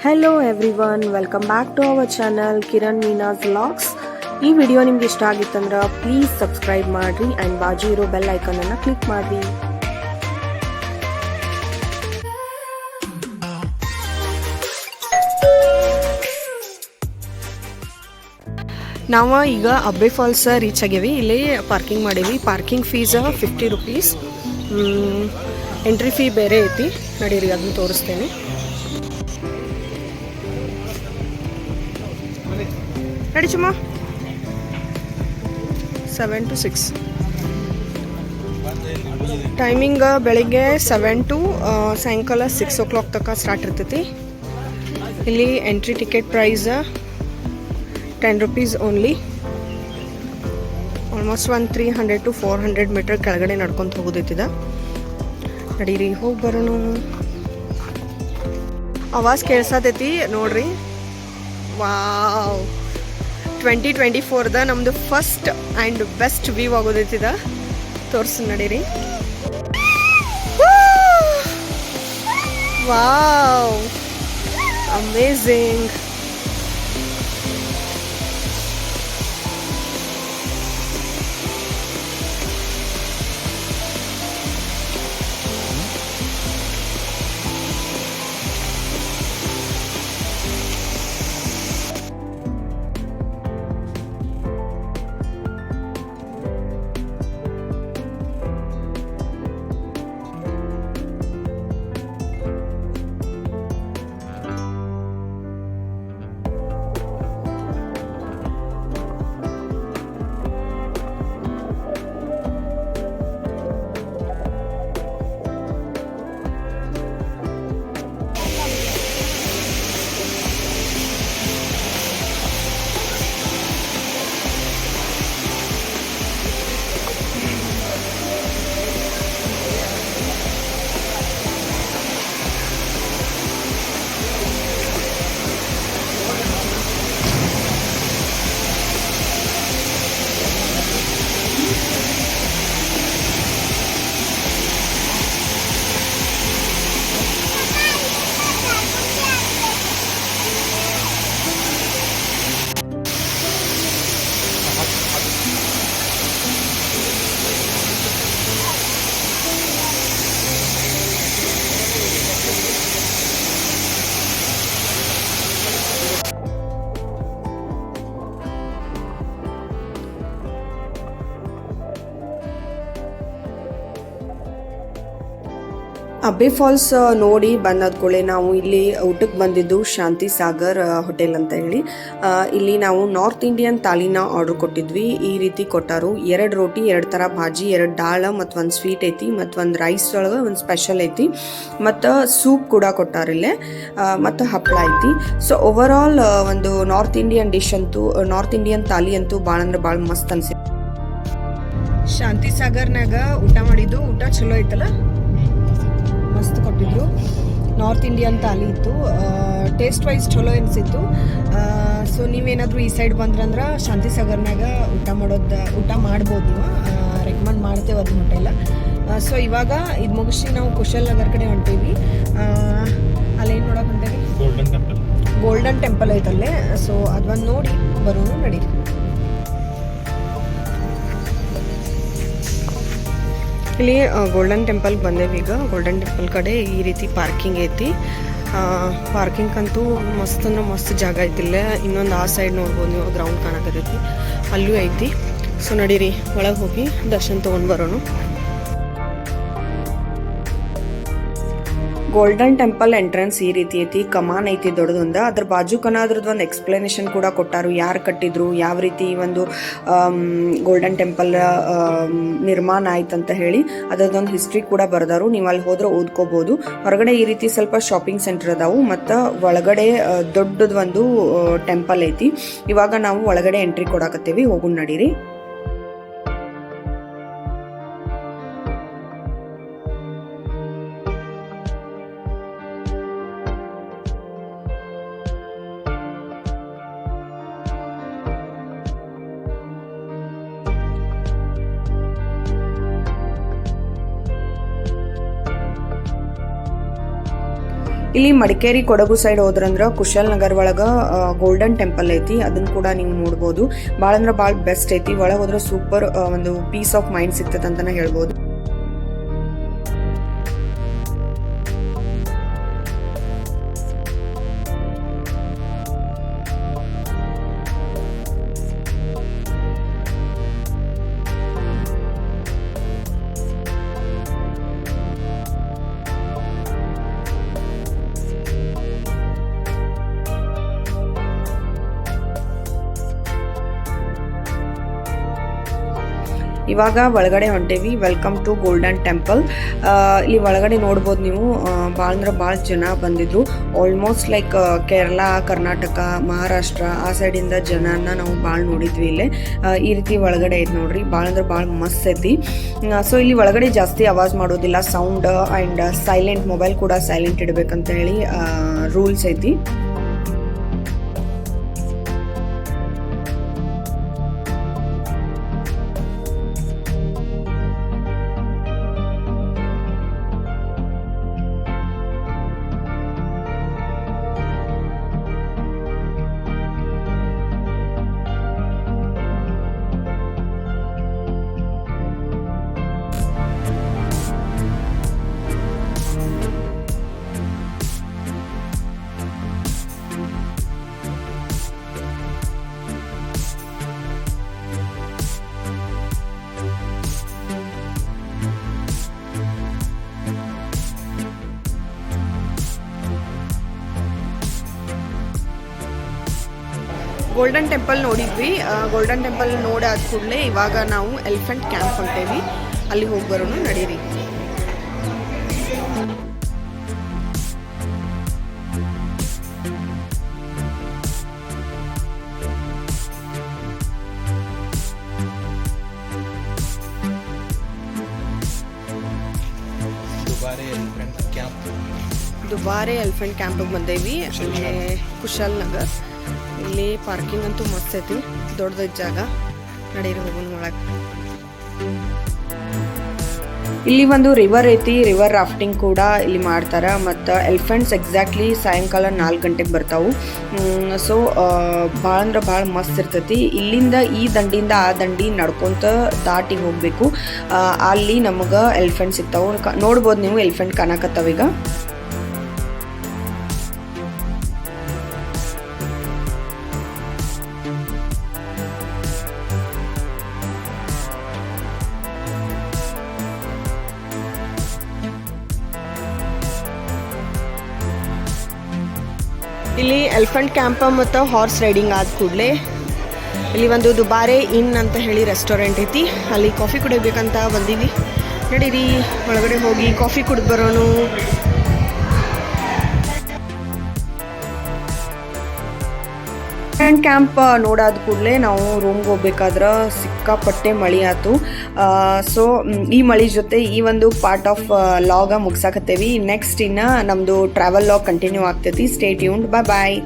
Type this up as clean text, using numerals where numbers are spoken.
Hello everyone, welcome back to our channel Kiran Meena's vlogs. ಈ video ನಿಮ್ಗೆ ಇಷ್ಟ ಆಗಿತ್ತಂದ್ರೆ ಪ್ಲೀಸ್ ಸಬ್ಸ್ಕ್ರೈಬ್ ಮಾಡಿರಿ ಆ್ಯಂಡ್ ಬಾಜು ಇರೋ ಬೆಲ್ ಐಕನನ್ನು ಕ್ಲಿಕ್ ಮಾಡಿರಿ. ನಾವು ಈಗ ಅಬ್ಬೆ ಫಾಲ್ಸ್ ರೀಚ್ ಆಗೇವಿ. ಇಲ್ಲೇ ಪಾರ್ಕಿಂಗ್ ಮಾಡೀವಿ. Parking fees 50 rupees. Entry fee ಬೇರೆ ಐತಿ. ನಡೀರಿ, ಅದನ್ನು ತೋರಿಸ್ತೇನೆ. ನಡಿ ಚುಮ್ಮ. 7 to 6 ಟೈಮಿಂಗ್. ಬೆಳಿಗ್ಗೆ 7 to ಸಾಯಂಕಾಲ 6 o'clock ತನಕ ಸ್ಟಾರ್ಟ್ ಇರ್ತೈತಿ. ಇಲ್ಲಿ entry ticket price 10 rupees only. Almost 300 to 400 metre ಕೆಳಗಡೆ ನಡ್ಕೊಂತ ಹೋಗೋದೈತಿದ. ನಡೀರಿ, ಹೋಗಿ ಬರೋಣ. ಆವಾಜ್ ಕೇಳಿಸತೈತಿ ನೋಡ್ರಿ. ವಾವ್, 2024 ನಮ್ದು ಫಸ್ಟ್ ಆ್ಯಂಡ್ ಬೆಸ್ಟ್ ವ್ಯೂ ಆಗೋದೈತಿದ. ತೋರಿಸಿ ನಡೀರಿ. Wow, amazing. ಅಬ್ಬೆ ಫಾಲ್ಸ್ ನೋಡಿ ಬಂದಾದ್ಕೊಳ್ಳೆ ನಾವು ಇಲ್ಲಿ ಊಟಕ್ಕೆ ಬಂದಿದ್ದು ಶಾಂತಿ ಸಾಗರ್ ಹೋಟೆಲ್ ಅಂತ ಹೇಳಿ. ಇಲ್ಲಿ ನಾವು ನಾರ್ತ್ ಇಂಡಿಯನ್ ತಾಲಿನ ಆರ್ಡರ್ ಕೊಟ್ಟಿದ್ವಿ. ಈ ರೀತಿ ಕೊಟ್ಟಾರು. 2 ರೋಟಿ, 2 ಥರ ಭಾಜಿ, 2 ದಾಳ ಮತ್ತು 1 ಸ್ವೀಟ್ ಐತಿ, ಮತ್ತು 1 ರೈಸ್ ಒಳಗೆ 1 ಸ್ಪೆಷಲ್ ಐತಿ, ಮತ್ತು ಸೂಪ್ ಕೂಡ ಕೊಟ್ಟಾರಿಲ್ಲೇ, ಮತ್ತು ಹಪ್ಪಳ ಐತಿ. ಸೊ ಓವರ್ ಆಲ್ ಒಂದು ನಾರ್ತ್ ಇಂಡಿಯನ್ ಡಿಶ್ ಅಂತೂ, ನಾರ್ತ್ ಇಂಡಿಯನ್ ತಾಲಿ ಅಂತೂ ಭಾಳ ಅಂದ್ರೆ ಭಾಳ ಮಸ್ತ್ ಅನ್ಸಿ. ಶಾಂತಿ ಸಾಗರ್ನಾಗ ಊಟ ಮಾಡಿದ್ದು, ಊಟ ಚಲೋ ಐತಲ್ಲ, ಮಸ್ತ್ ಕೊಟ್ಟಿದ್ರು. ನಾರ್ತ್ ಇಂಡಿಯನ್ ತಾಲಿ ಇತ್ತು. ಟೇಸ್ಟ್ ವೈಸ್ ಚಲೋ ಅನಿಸಿತ್ತು. ಸೊ ನೀವೇನಾದರೂ ಈ ಸೈಡ್ ಬಂದ್ರಂದ್ರೆ ಶಾಂತಿ ಸಾಗರ್ನಾಗ ಊಟ ಮಾಡ್ಬೋದು. ನೀವು ರೆಕಮೆಂಡ್ ಮಾಡ್ತೇವೆ ಅದು ಹೋಟೆಲ್. ಸೊ ಇವಾಗ ಇದು ಮುಗಿಸಿ ನಾವು ಕುಶಲ್ ನಗರ್ ಕಡೆ ಹೊಂಟೀವಿ. ಅಲ್ಲೇನು ನೋಡೋಕೆ ಹೊಂಟೇವಿ? ಗೋಲ್ಡನ್ ಟೆಂಪಲ್ ಐತಲ್ಲೇ. ಸೊ ಅದೊಂದು ನೋಡಿ ಬರೋಣ, ನಡೀರಿ. ಇಲ್ಲಿ ಗೋಲ್ಡನ್ ಟೆಂಪಲ್ಗೆ ಬಂದೇವಿ. ಈಗ ಗೋಲ್ಡನ್ ಟೆಂಪಲ್ ಕಡೆ ಈ ರೀತಿ ಪಾರ್ಕಿಂಗ್ ಐತಿ. ಪಾರ್ಕಿಂಗ್ ಅಂತೂ ಮಸ್ತ್ ಅಂದ್ರೆ ಮಸ್ತ್ ಜಾಗ ಐತಿಲ್ಲ. ಇನ್ನೊಂದು ಆ ಸೈಡ್ ನೋಡ್ಬೋದು ನೀವು, ಗ್ರೌಂಡ್ ಕಾಣಕತ್ತೈತಿ, ಅಲ್ಲೂ ಐತಿ. ಸೊ ನಡೀರಿ, ಒಳಗೆ ಹೋಗಿ ದರ್ಶನ ತೊಗೊಂಡು ಬರೋಣ. ಗೋಲ್ಡನ್ ಟೆಂಪಲ್ ಎಂಟ್ರೆನ್ಸ್ ಈ ರೀತಿ ಐತಿ. ಕಮಾನ್ ಐತಿ ದೊಡ್ಡದೊಂದು. ಅದ್ರ ಬಾಜುಕನ ಅದ್ರದ್ದು ಒಂದು ಎಕ್ಸ್ಪ್ಲನೇಷನ್ ಕೂಡ ಕೊಟ್ಟಾರು. ಯಾರು ಕಟ್ಟಿದ್ರು, ಯಾವ ರೀತಿ ಒಂದು ಗೋಲ್ಡನ್ ಟೆಂಪಲ್ ನಿರ್ಮಾಣ ಆಯ್ತಂತ ಹೇಳಿ ಅದರದೊಂದು ಹಿಸ್ಟ್ರಿ ಕೂಡ ಬರ್ದಾರು. ನೀವು ಅಲ್ಲಿ ಹೋದ್ರೆ ಓದ್ಕೋಬಹುದು. ಹೊರಗಡೆ ಈ ರೀತಿ ಸ್ವಲ್ಪ ಶಾಪಿಂಗ್ ಸೆಂಟರ್ ಅದಾವು, ಮತ್ತು ಒಳಗಡೆ ದೊಡ್ಡದೊಂದು ಟೆಂಪಲ್ ಐತಿ. ಇವಾಗ ನಾವು ಒಳಗಡೆ ಎಂಟ್ರಿ ಕೊಡಾಕತ್ತೇವಿ. ಹೋಗೋಣ ನಡೀರಿ. ಇಲ್ಲಿ ಮಡಿಕೇರಿ ಕೊಡಗು ಸೈಡ್ ಹೋದ್ರಂದ್ರೆ ಕುಶಾಲ್ ನಗರ್ ಒಳಗೆ ಗೋಲ್ಡನ್ ಟೆಂಪಲ್ ಐತಿ, ಅದನ್ನ ಕೂಡ ನೀವು ನೋಡ್ಬೋದು. ಭಾಳ ಅಂದ್ರೆ ಭಾಳ ಬೆಸ್ಟ್ ಐತಿ. ಒಳಗೆ ಹೋದ್ರೆ ಸೂಪರ್ ಒಂದು ಪೀಸ್ ಆಫ್ ಮೈಂಡ್ ಸಿಗ್ತದೆ ಅಂತಾನೆ ಹೇಳ್ಬೋದು. ಇವಾಗ ಒಳಗಡೆ ಹೊಂಟೇವಿ. Welcome to golden temple. ಇಲ್ಲಿ ಒಳಗಡೆ ನೋಡ್ಬೋದು ನೀವು, ಭಾಳ ಅಂದ್ರೆ ಭಾಳ ಜನ ಬಂದಿದ್ರು. ಆಲ್ಮೋಸ್ಟ್ ಲೈಕ್ ಕೇರಳ, ಕರ್ನಾಟಕ, ಮಹಾರಾಷ್ಟ್ರ ಆ ಸೈಡಿಂದ ಜನನ ನಾವು ಭಾಳ ನೋಡಿದ್ವಿ ಇಲ್ಲೇ. ಈ ರೀತಿ ಒಳಗಡೆ ಐತೆ ನೋಡ್ರಿ, ಭಾಳ ಅಂದ್ರೆ ಭಾಳ ಮಸ್ತ್ ಐತಿ. ಸೊ ಇಲ್ಲಿ ಒಳಗಡೆ ಜಾಸ್ತಿ ಆವಾಜ್ ಮಾಡೋದಿಲ್ಲ, ಸೌಂಡ್ ಆ್ಯಂಡ್ ಸೈಲೆಂಟ್, ಮೊಬೈಲ್ ಕೂಡ ಸೈಲೆಂಟ್ ಇಡಬೇಕಂತ ಹೇಳಿ ರೂಲ್ಸ್ ಐತಿ. ಗೋಲ್ಡನ್ ಟೆಂಪಲ್ ನೋಡಿದ್ವಿ. ಗೋಲ್ಡನ್ ಟೆಂಪಲ್ ನೋಡಾದ ಕೂಡಲೇ ಇವಾಗ ನಾವು ಎಲಿಫೆಂಟ್ ಕ್ಯಾಂಪ್ ಹೊಂಟೇವಿ, ಅಲ್ಲಿ ಹೋಗಿ ಬರೋಣ, ನಡೀರಿ. ದುಬಾರೆ ಎಲಿಫೆಂಟ್ ಕ್ಯಾಂಪಿಗೆ ಬಂದೇವಿ, ಕುಶಾಲ್ ನಗರ್. ಇಲ್ಲಿ ಪಾರ್ಕಿಂಗ್ ಅಂತೂ ಮಸ್ತ್ ಐತಿ, ದೊಡ್ಡದ ಜಾಗ, ನಡೀರಿ ಹೋಗೋಣ ಒಳಗೆ. ಇಲ್ಲಿ ಒಂದು ರಿವರ್ ಐತಿ, ರಿವರ್ ರಾಫ್ಟಿಂಗ್ ಕೂಡ ಇಲ್ಲಿ ಮಾಡ್ತಾರೆ. ಮತ್ತು ಎಲಿಫೆಂಟ್ಸ್ ಎಕ್ಸಾಕ್ಟ್ಲಿ ಸಾಯಂಕಾಲ 4 ಗಂಟೆಗೆ ಬರ್ತಾವೆ. ಸೊ ಭಾಳ ಅಂದ್ರೆ ಭಾಳ ಮಸ್ತ್ ಇರ್ತೈತಿ. ಇಲ್ಲಿಂದ ಈ ದಂಡಿಯಿಂದ ಆ ದಂಡಿ ನಡ್ಕೊತ ದಾಟಿ ಹೋಗಬೇಕು. ಅಲ್ಲಿ ನಮಗೆ ಎಲಿಫೆಂಟ್ ಸಿಗ್ತಾವೆ. ನೋಡ್ಬೋದು ನೀವು, ಎಲಿಫೆಂಟ್ ಕಾಣಕತ್ತಾವೀಗ. ಇಲ್ಲಿ ಎಲಿಫೆಂಟ್ ಕ್ಯಾಂಪ್ ಮತ್ತು ಹಾರ್ಸ್ ರೈಡಿಂಗ್ ಆದ ಕೂಡಲೇ ಇಲ್ಲಿ ಒಂದು ದುಬಾರೆ ಇನ್ ಅಂತ ಹೇಳಿ ರೆಸ್ಟೋರೆಂಟ್ ಐತಿ, ಅಲ್ಲಿ ಕಾಫಿ ಕುಡಿಬೇಕಂತ ಬಂದೀವಿ. ನಡೀರಿ ಒಳಗಡೆ ಹೋಗಿ ಕಾಫಿ ಕುಡಿದು ಬರೋಣ. ಎಲಿಫೆಂಟ್ ಕ್ಯಾಂಪ್ ನೋಡಾದ ಕೂಡಲೇ ನಾವು ರೂಮ್ಗೆ ಹೋಗ್ಬೇಕಾದ್ರೆ ಸಿಕ್ಕಾಪಟ್ಟೆ ಮಳೆ ಆಯ್ತು. ಸೊ ಈ ಮಳೆ ಜೊತೆ ಈ ಒಂದು ಪಾರ್ಟ್ ಆಫ್ ಲಾಗ ಮುಗ್ಸಾಕತ್ತೇವಿ. ನೆಕ್ಸ್ಟ್ ಇನ್ನು ನಮ್ಮದು ಟ್ರಾವೆಲ್ ಲಾಗ್ ಕಂಟಿನ್ಯೂ ಆಗ್ತೈತಿ. Stay tuned. ಬಾಯ್.